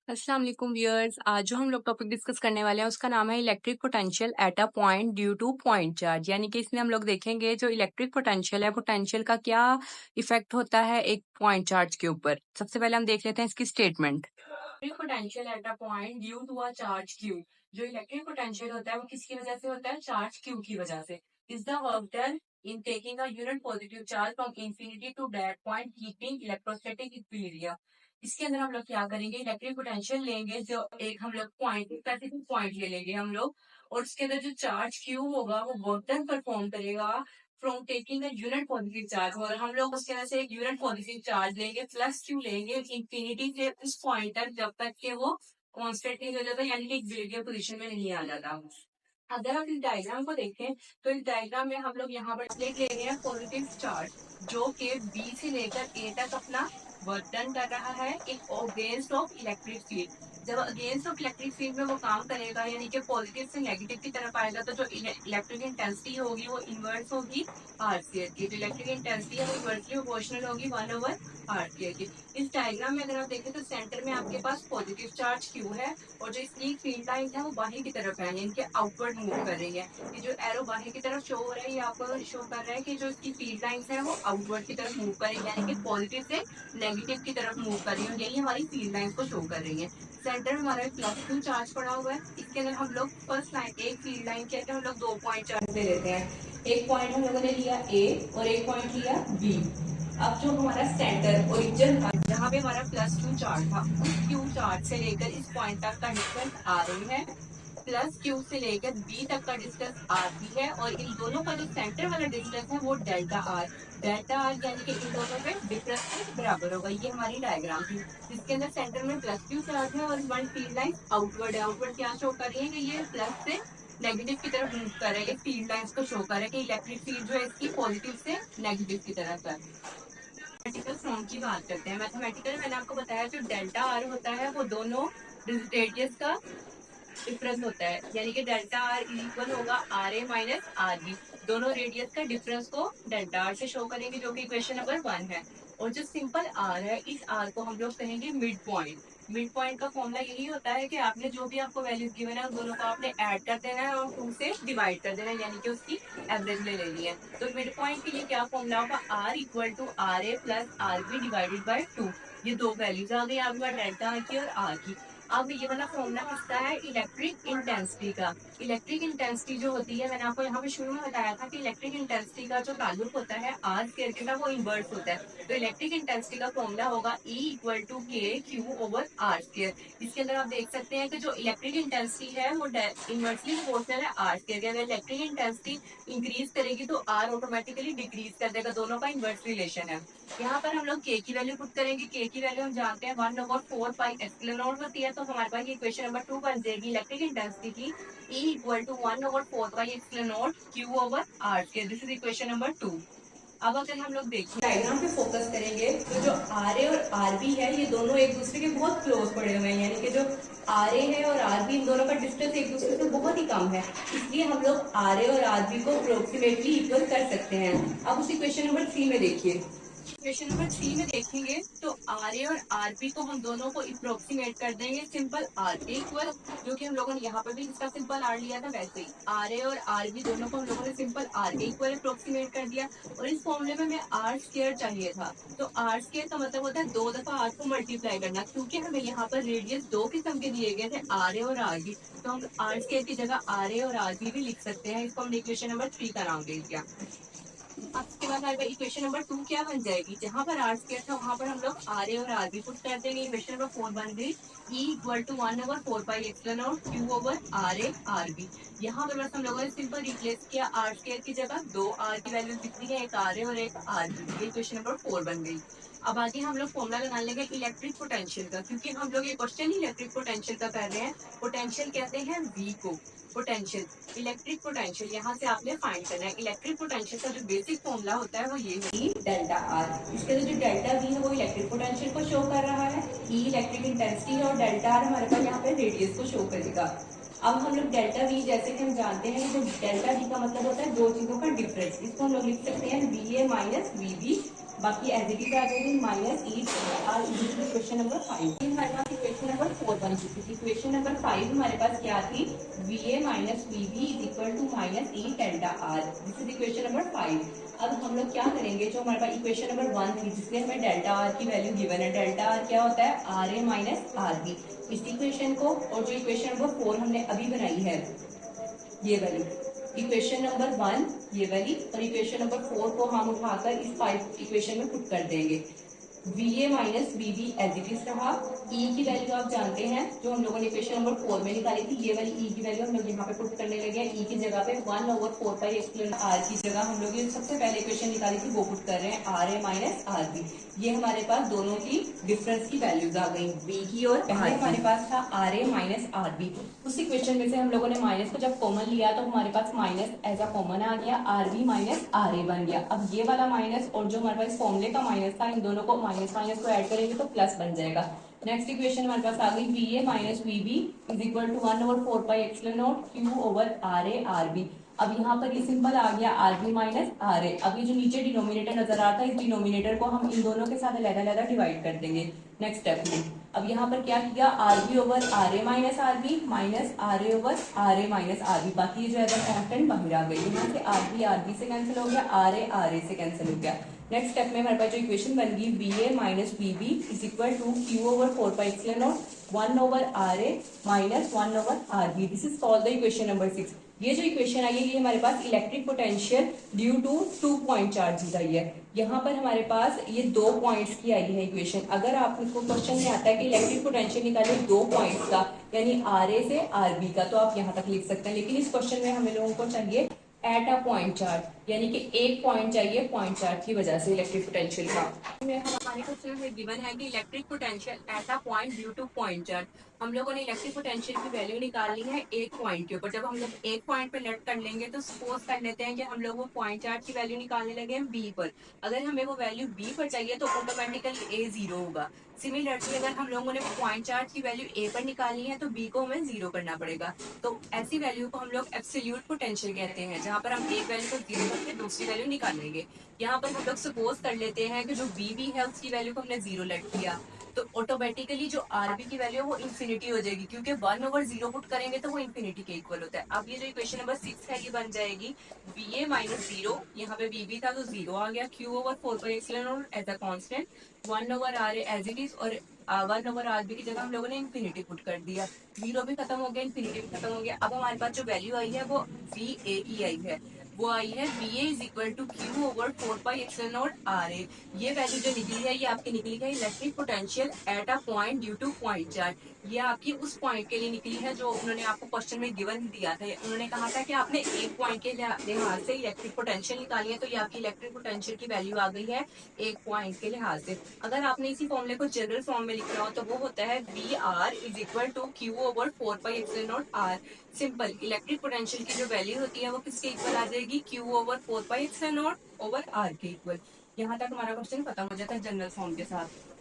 अस्सलाम वालेकुम व्यूअर्स। आज जो हम लोग टॉपिक डिस्कस करने वाले हैं उसका नाम है electric potential at a point due to point charge. यानी कि इसमें हम लोग देखेंगे जो इलेक्ट्रिक पोटेंशियल है, पोटेंशियल का क्या इफेक्ट होता है एक पॉइंट चार्ज के ऊपर। सबसे पहले हम देख लेते हैं इसकी statement. Electric potential at a point due to a charge Q. जो इलेक्ट्रिक पोटेंशियल होता है वो किसकी वजह से होता है? चार्ज क्यू की वजह से। Is the work done in taking a unit positive charge from infinity to that point keeping electrostatic equilibrium. इसके अंदर हम लोग क्या करेंगे? इलेक्ट्रिक पोटेंशियल लेंगे, जो एक हम लोग पॉइंट स्पेसिफिक पॉइंट ले लेंगे हम लोग, और उसके अंदर जो चार्ज क्यू होगा वो वर्क डन परफॉर्म करेगा from taking a unit positive charge. और हम लोग उसके अंदर से एक यूनिट पॉजिटिव चार्ज लेंगे, प्लस क्यू लेंगे इंफिनिटी से उस पॉइंट तक जब तक के वो कॉन्स्टेंट नहीं हो जाता, यानी कि इक्विलिब्रियम पोजीशन में नहीं आ जाता। अगर हम इस डायग्राम को देखें तो इस डायग्राम में हम लोग यहाँ पर प्लेट ले रहे हैं पॉजिटिव चार्ज, जो कि बी से लेकर ए तक अपना वर्क डन कर रहा है एक अगेंस्ट ऑफ इलेक्ट्रिक फील्ड। जब अगेंस्ट ऑफ इलेक्ट्रिक फील्ड में वो काम करेगा, यानी कि पॉजिटिव से नेगेटिव की तरफ आएगा, तो जो इलेक्ट्रिक इंटेंसिटी होगी वो इनवर्स होगी आर स्क्वायर की। जो इलेक्ट्रिक इंटेंसिटी है वो इनवर्सली प्रोपोर्शनल होगी 1/r स्क्वायर की। इस डायग्राम में अगर आप देखें तो सेंटर में आपके पास पॉजिटिव चार्ज क्यू है, और जो इसकी फील्ड लाइन है वो बाहर की तरफ है, यानी कि आउटवर्ड मूव कर रही है। ये जो एरो बाहर की तरफ शो हो रहा है, ये आपको शो कर रहा है कि जो इसकी फील्ड लाइंस है वो आउटवर्ड की तरफ मूव कर रही है, यानी कि पॉजिटिव से नेगेटिव की तरफ मूव कर रही है। यही हमारी फील्ड लाइंस को शो कर रही है। सेंटर में हमारा +2 चार्ज पड़ा हुआ है। इसके अंदर हम लोग फर्स्ट लाइन एक फील्ड लाइन के अंदर हम लोग 2 पॉइंट चार्ज ले लेते हैं। एक पॉइंट हम लोगों ने लिया ए और एक पॉइंट लिया बी। अब जो हमारा सेंटर ओरिजिन था, जहाँ पे हमारा +2 चार्ज था, उस क्यू चार्ज से लेकर इस पॉइंट तक का डिस्टेंस आर ए है, प्लस क्यू से लेकर बी तक का डिस्टेंस आर बी है, और इन दोनों का जो सेंटर वाला डिस्टेंस है वो डेल्टा आर। डेल्टा आर यानी कि इन दोनों में डिफरेंस के बराबर होगा। ये हमारी डायग्राम थी, जिसके अंदर सेंटर में +2 चार्ज है और वन फील्ड लाइन आउटवर्ड है। आउटवर्ड क्या शो कर रही है कि ये प्लस से नेगेटिव की तरफ मूव कर रहा है। ये फील्ड लाइंस को शो कर रहा है कि इलेक्ट्रिक फील्ड जो है इसकी पॉजिटिव से नेगेटिव की तरफ है। मैथमेटिकल फॉर्म की बात करते हैं। मैथमेटिकल मैंने आपको बताया जो डेल्टा आर होता है वो दोनों रेडियस का डिफरेंस होता है, यानी कि डेल्टा आर इक्वल होगा R A minus R B. दोनों रेडियस का डिफरेंस को डेल्टा आर से शो करेंगे, जो कि इक्वेशन नंबर 1 है। और जो सिंपल आर है, इस आर को हम लोग कहेंगे मिड पॉइंट। मिड पॉइंट का फॉर्मूला यही होता है कि आपने जो भी आपको वैल्यूज गिवन है उन दोनों को आपने ऐड कर देना है और 2 से डिवाइड कर देना है, यानी कि उसकी एवरेज ले लेनी है। तो मिड पॉइंट के लिए क्या फॉर्मूला होगा? R equal to R A plus R B divided by 2। ये दो वैल्यूज आ गई आपके पास, डेल्टा आर की और आर की। अब ये वाला फॉर्मूला किसका है? इलेक्ट्रिक इंटेंसिटी का। इलेक्ट्रिक इंटेंसिटी जो होती है, मैंने आपको यहाँ पे शुरू में बताया था कि इलेक्ट्रिक इंटेंसिटी का जो ताल्लुक होता है आर स्क्वायर के साथ वो इनवर्स होता है। तो इलेक्ट्रिक इंटेंसिटी का फॉर्मूला होगा E इक्वल टू के क्यू ओवर आर स्क्वायर। इसके अंदर आप देख सकते हैं कि जो इलेक्ट्रिक इंटेंसिटी है वो इनवर्सली प्रोपोर्शनल है आर स्क्वायर के। अगर इलेक्ट्रिक इंटेंसिटी इंक्रीज करेगी तो आर ऑटोमेटिकली डिक्रीज कर देगा, दोनों का इनवर्स रिलेशन है। यहाँ पर हम लोग के की वैल्यू पुट करेंगे। के की वैल्यू हम जानते हैं 1/4 पाई एप्सिलॉन नॉट होती है, तो हमारे पास ये इक्वेशन नंबर 2 बन जाएगी इलेक्ट्रिक इंटेंसिटी की E equal to 1/4 pi epsilon nought Q over R square. This is equation number 2। अब अगर हम लोग देखें डायग्राम पे फोकस करेंगे तो जो आर ए और आर बी है ये दोनों एक दूसरे के बहुत क्लोज पड़े हुए हैं, यानी कि जो आर ए है और आर बी, इन दोनों का डिस्टेंस एक दूसरे से बहुत ही कम है। इसलिए हम लोग आर ए और आर बी को अप्रोक्सीमेटली इक्वल कर सकते हैं। अब उस इक्वेशन नंबर 3 में देखिए। इक्वेशन नंबर 3 में देखेंगे तो आर ए और आर बी को हम दोनों को अप्रोक्सीमेट कर देंगे सिंपल आर के इक्वल, जो कि हम लोगों ने यहाँ पर भी इसका सिंपल आर लिया था, वैसे ही आर ए और आर बी दोनों को हम लोगों ने सिंपल आर के इक्वल अप्रोक्सीमेट कर दिया। और इस फॉर्मूले में हमें आर स्क्वायर चाहिए था, तो आर स्क्वायर का मतलब होता है 2 दफा आर को मल्टीप्लाई करना। क्योंकि हमें यहाँ पर रेडियस 2 किस्म के दिए गए थे, आर ए और आर बी, तो हम आर स्क्वायर की जगह आर ए और आर बी भी लिख सकते हैं। इसको हमने इक्वेशन नंबर 3 का नाम दे दिया। अब इसके बाद हमारे इक्वेशन नंबर 2 क्या बन जाएगी? जहां पर आर स्क्वायर था वहां पर हम लोग आर ए और आर बी पुट कर देंगे। इक्वेशन नंबर 4 बन गई E equal to 1/4 pi epsilon nought Q over R A R B. यहाँ पर बस हम लोगों ने सिंपल रिप्लेस किया, आर स्क्वायर की जगह 2 आर की वैल्यू दिखती है, एक आर ए और एक आर बी। ये इक्वेशन नंबर 4 बन गई। अब आगे हम लोग फॉर्मूला लगा लेंगे इलेक्ट्रिक पोटेंशियल का, क्योंकि हम लोग ये क्वेश्चन ही इलेक्ट्रिक पोटेंशियल का कर रहे हैं। पोटेंशियल कहते हैं V को। पोटेंशियल, इलेक्ट्रिक पोटेंशियल यहाँ से आपने फाइंड करना है। इलेक्ट्रिक पोटेंशियल का जो बेसिक फॉर्मूला होता है वो ये है डेल्टा आर। इसके अंदर जो डेल्टा वी है वो इलेक्ट्रिक पोटेंशियल को शो कर रहा है, E इलेक्ट्रिक इंटेंसिटी है, और डेल्टा आर हमारे पास यहाँ पे रेडियस को शो करेगा। अब हम लोग डेल्टा वी, जैसे कि हम जानते हैं कि डेल्टा वी का मतलब होता है दो चीजों का डिफरेंस। इसको हम लोग लिख सकते हैं V A minus V B बाकी एज इट इज आ जाएगी minus E R equation number 5। हमारे पास इक्वेशन नंबर 4 बन चुकी थी। इक्वेशन नंबर 5 हमारे पास क्या थी, V A minus V B is equal to minus E delta R. This is equation number 5। अब हम लोग क्या करेंगे, जो हमारे पास इक्वेशन नंबर 1 थी जिसमें हमें डेल्टा आर की वैल्यू गिवन है, डेल्टा आर क्या होता है, R A minus R B. इस इक्वेशन को और जो इक्वेशन नंबर 4 हमने अभी बनाई है ये वाली इक्वेशन नंबर 1 ये वाली, और इक्वेशन नंबर 4 को हम उठाकर इस 5 इक्वेशन में पुट कर देंगे। V A minus V B as it is रहा। ई की वैल्यू आप जानते हैं जो हम लोगों ने इक्वेशन नंबर 4 में निकाली थी, ये वाली ई की वैल्यू हम लोग यहाँ पे पुट करने लगे हैं। ई की जगह पे 1/4 आर की जगह हम लोग ये सबसे पहले इक्वेशन निकाली थी वो पुट कर रहे हैं, R A minus R B. ये हमारे पास दोनों की डिफरेंस की वैल्यूज आ गई, बी की और पहले हमारे पास था R A minus R B. उस इक्वेशन में से हम लोगों ने माइनस को जब कॉमन लिया तो हमारे पास माइनस एज अ कॉमन आ गया, आर बी माइनस आर ए बन गया। अब ये वाला माइनस और जो हमारे पास फॉर्मूले का माइनस था, इन दोनों को माइनस माइनस को ऐड करेंगे तो प्लस बन जाएगा। नेक्स्ट इक्वेशन हमारे पास आ गई, V A minus V B is equal to 1/4 Q over R A R B. अब यहाँ पर ये सिंपल आ गया R B minus R A. अब ये जो नीचे डिनोमिनेटर नजर आता है, इस डिनोमिनेटर को हम इन दोनों के साथ अलग-अलग डिवाइड कर देंगे नेक्स्ट स्टेप में। अब यहाँ पर क्या किया, R B over R A minus R B minus R A over R A minus R B. बाकी ये जो है कॉन्स्टेंट बाहर आ गई, यहाँ से आर बी से कैंसिल हो गया, आर ए से कैंसिल हो गया। नेक्स्ट स्टेप में हमारे पास जो इक्वेशन बन गई, V A minus V B is equal to Q over 4/0 1 over R A minus 1 over R B. This is called the equation number 6। ये जो इक्वेशन आई है ये हमारे पास electric potential due to 2 point charges आई है। यहाँ पर हमारे पास ये 2 पॉइंट्स की आई है इक्वेशन। अगर आपको क्वेश्चन में आता है कि इलेक्ट्रिक पोटेंशियल निकाले 2 पॉइंट्स का, यानी आर ए से आर बी का, तो आप यहाँ तक लिख सकते हैं। लेकिन इस क्वेश्चन में हमें लोगों को चाहिए एट अ पॉइंट चार्ज, यानी कि एक पॉइंट चाहिए पॉइंट चार्ज की वजह से इलेक्ट्रिक पोटेंशियल का। हमारे क्वेश्चन में गिवन है कि electric potential at a point due to point charge. हम लोगों ने इलेक्ट्रिक पोटेंशियल की वैल्यू निकालनी है एक पॉइंट के ऊपर। जब हम लोग एक पॉइंट पे लेट कर लेंगे तो सपोज कर लेते हैं कि हम लोग वो पॉइंट चार्ज की वैल्यू निकालने लगे हैं बी पर। अगर हमें वो वैल्यू बी पर चाहिए तो ऑटोमेटिकली ए 0 होगा। सिमिलरली अगर हम लोगों ने पॉइंट चार्ज की वैल्यू ए पर निकालनी है तो बी को हमें 0 करना पड़ेगा। तो ऐसी वैल्यू को हम लोग एब्सोल्यूट पोटेंशियल कहते हैं, जहां पर हम एक वैल्यू को 0 करके दूसरी वैल्यू निकालेंगे। यहाँ पर हम लोग सपोज कर लेते हैं कि जो बी है उसकी वैल्यू को हमने 0 लेट किया, तो ऑटोमेटिकली जो आरबी की वैल्यू है वो इन्फिनिटी हो जाएगी, क्योंकि 1/0 पुट करेंगे तो वो इन्फिनिटी के इक्वल होता है। अब ये जो इक्वेशन नंबर 6 है ये बन जाएगी, बी ए माइनस 0, यहाँ पे बी था तो 0 आ गया, Q over 4/0 as a constant, 1 over R as it is, और 1 ओवर आर बी की जगह हम लोगों ने इन्फिनिटी पुट कर दिया। 0 भी खत्म हो गया, इन्फिनिटी भी खत्म हो गया। अब हमारे पास जो वैल्यू आई है वो वी ए की आई है, वो आई है B A is equal to Q over 4/0 R A. ये वैल्यू जो निकली है ये आपकी निकली है electric potential at a point due to point charge. ये आपकी उस पॉइंट के लिए निकली है जो उन्होंने आपको क्वेश्चन में गिवन दिया था। उन्होंने कहा था कि आपने एक पॉइंट के लिहाज से इलेक्ट्रिक पोटेंशियल निकाली है, तो ये आपकी इलेक्ट्रिक पोटेंशियल की वैल्यू आ गई है एक पॉइंट के लिहाज से। अगर आपने इसी फॉर्मूले को जनरल फॉर्म में लिखना हो तो वो होता है V R is equal to Q over 4/0 R. Simple, electric potential की जो वैल्यू होती है वो किसके इक्वल आ जाएगी, क्यू ओवर 4/0 ओवर आर के इक्वल। यहाँ तक हमारा क्वेश्चन खत्म हो जाता है जनरल फॉर्म के साथ।